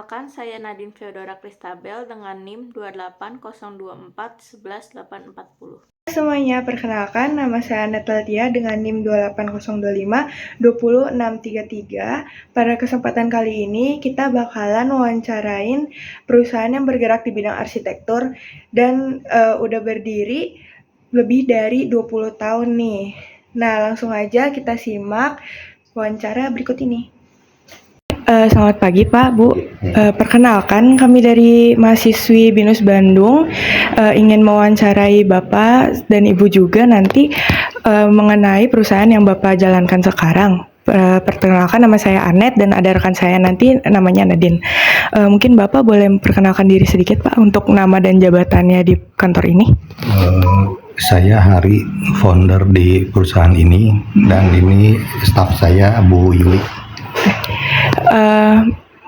Perkenalkan, saya Nadine Feodora Kristabel dengan NIM 28024118840. Semuanya, perkenalkan nama saya Natalia dengan NIM 28025 Pada kesempatan kali ini kita bakalan wawancarain perusahaan yang bergerak di bidang arsitektur dan udah berdiri lebih dari 20 tahun nih. Nah, langsung aja kita simak wawancara berikut ini. Selamat pagi Pak, Bu. Perkenalkan kami dari mahasiswi BINUS Bandung ingin mewawancarai Bapak dan Ibu juga nanti mengenai perusahaan yang Bapak jalankan sekarang. Perkenalkan, nama saya Anet dan ada rekan saya nanti namanya Nadine. Mungkin Bapak boleh memperkenalkan diri sedikit Pak untuk nama dan jabatannya di kantor ini. Saya Hari, founder di perusahaan ini, dan ini staf saya Bu Yuli.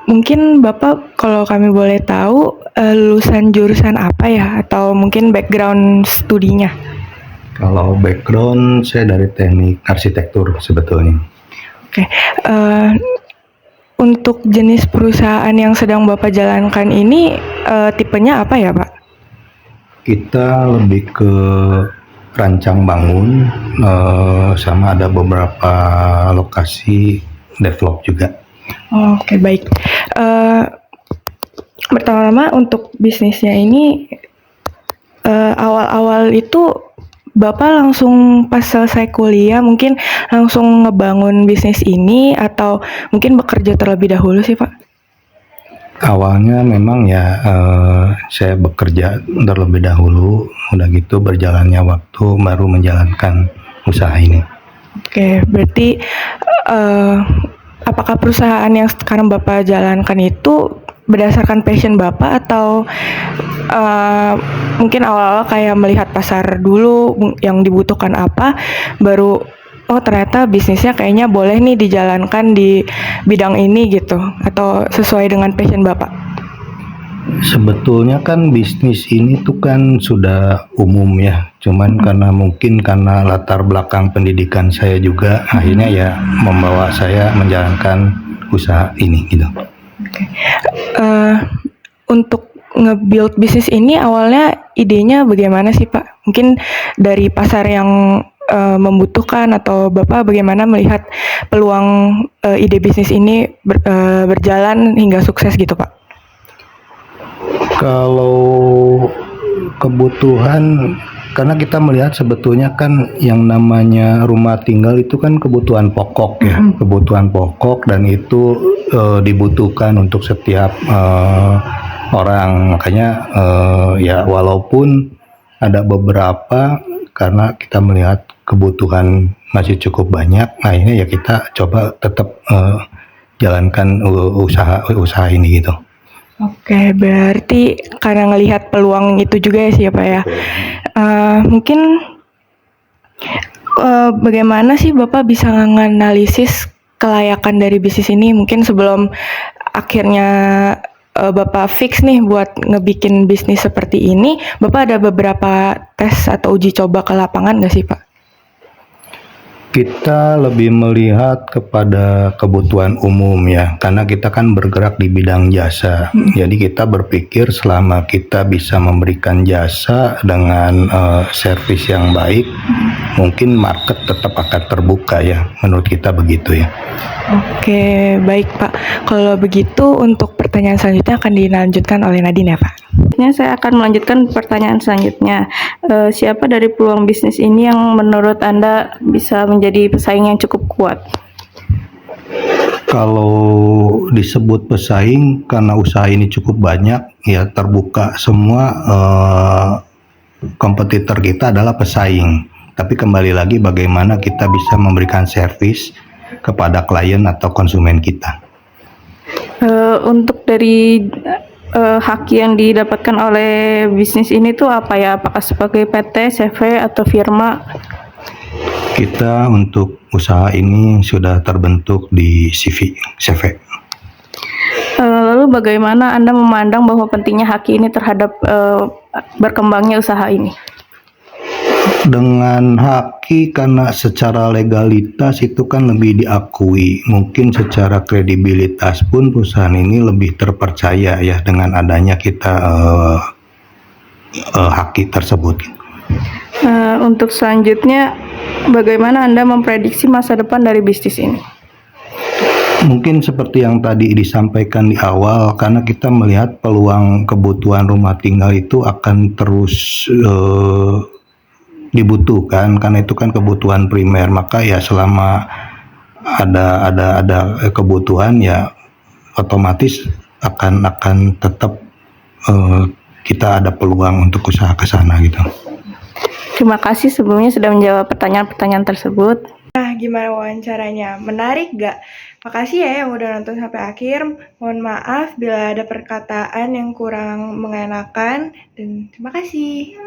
Mungkin Bapak kalau kami boleh tahu lulusan jurusan apa ya, atau mungkin background studinya? Kalau background saya dari teknik arsitektur sebetulnya. Oke. Untuk jenis perusahaan yang sedang Bapak jalankan ini tipenya apa ya Pak? Kita lebih ke rancang bangun, sama ada beberapa lokasi develop juga. Oke, baik. Pertama-tama untuk bisnisnya ini awal-awal itu Bapak langsung pas selesai kuliah mungkin langsung ngebangun bisnis ini atau mungkin bekerja terlebih dahulu sih Pak? Awalnya memang ya saya bekerja terlebih dahulu, udah gitu berjalannya waktu baru menjalankan usaha ini. Oke, berarti apakah perusahaan yang sekarang Bapak jalankan itu berdasarkan passion Bapak atau mungkin awal-awal kayak melihat pasar dulu yang dibutuhkan apa, baru oh ternyata bisnisnya kayaknya boleh nih dijalankan di bidang ini gitu, atau sesuai dengan passion Bapak? Sebetulnya kan bisnis ini tuh kan sudah umum ya, cuman karena latar belakang pendidikan saya juga akhirnya ya membawa saya menjalankan usaha ini gitu. Untuk nge-build bisnis ini awalnya idenya bagaimana sih Pak? Mungkin dari pasar yang membutuhkan, atau Bapak bagaimana melihat peluang ide bisnis ini berjalan hingga sukses gitu Pak? Kalau kebutuhan, karena kita melihat sebetulnya kan yang namanya rumah tinggal itu kan kebutuhan pokok ya, kebutuhan pokok, dan itu dibutuhkan untuk setiap orang. Makanya ya walaupun ada beberapa, karena kita melihat kebutuhan masih cukup banyak, akhirnya ya kita coba tetap jalankan usaha ini gitu. Oke, berarti karena ngelihat peluang itu juga ya sih ya Pak ya. Mungkin bagaimana sih Bapak bisa menganalisis kelayakan dari bisnis ini? Mungkin sebelum akhirnya Bapak fix nih buat ngebikin bisnis seperti ini, Bapak ada beberapa tes atau uji coba ke lapangan nggak sih Pak? Kita lebih melihat kepada kebutuhan umum ya, karena kita kan bergerak di bidang jasa. Jadi kita berpikir selama kita bisa memberikan jasa dengan servis yang baik, mungkin market tetap akan terbuka ya, menurut kita begitu ya. Oke, baik Pak. Kalau begitu untuk pertanyaan selanjutnya akan dilanjutkan oleh Nadine ya Pak. Saya akan melanjutkan pertanyaan selanjutnya. Siapa dari peluang bisnis ini yang menurut Anda bisa menjadi pesaing yang cukup kuat? Kalau disebut pesaing, karena usaha ini cukup banyak ya, terbuka semua, kompetitor kita adalah pesaing. Tapi kembali lagi bagaimana kita bisa memberikan servis kepada klien atau konsumen kita. Untuk dari haki yang didapatkan oleh bisnis ini tuh apa ya? Apakah sebagai PT, CV, atau firma? Kita untuk usaha ini sudah terbentuk di CV. Lalu bagaimana Anda memandang bahwa pentingnya haki ini terhadap berkembangnya usaha ini? Dengan Haki karena secara legalitas itu kan lebih diakui, mungkin secara kredibilitas pun perusahaan ini lebih terpercaya ya dengan adanya kita Haki tersebut. Untuk selanjutnya, bagaimana Anda memprediksi masa depan dari bisnis ini? Mungkin seperti yang tadi disampaikan di awal, karena kita melihat peluang kebutuhan rumah tinggal itu akan terus dibutuhkan, karena itu kan kebutuhan primer. Maka ya selama ada kebutuhan ya otomatis akan tetap kita ada peluang untuk usaha ke sana gitu. Terima kasih sebelumnya sudah menjawab pertanyaan-pertanyaan tersebut. Nah, gimana wawancaranya? Menarik gak? Makasih ya yang udah nonton sampai akhir. Mohon maaf bila ada perkataan yang kurang mengenakan. Dan terima kasih.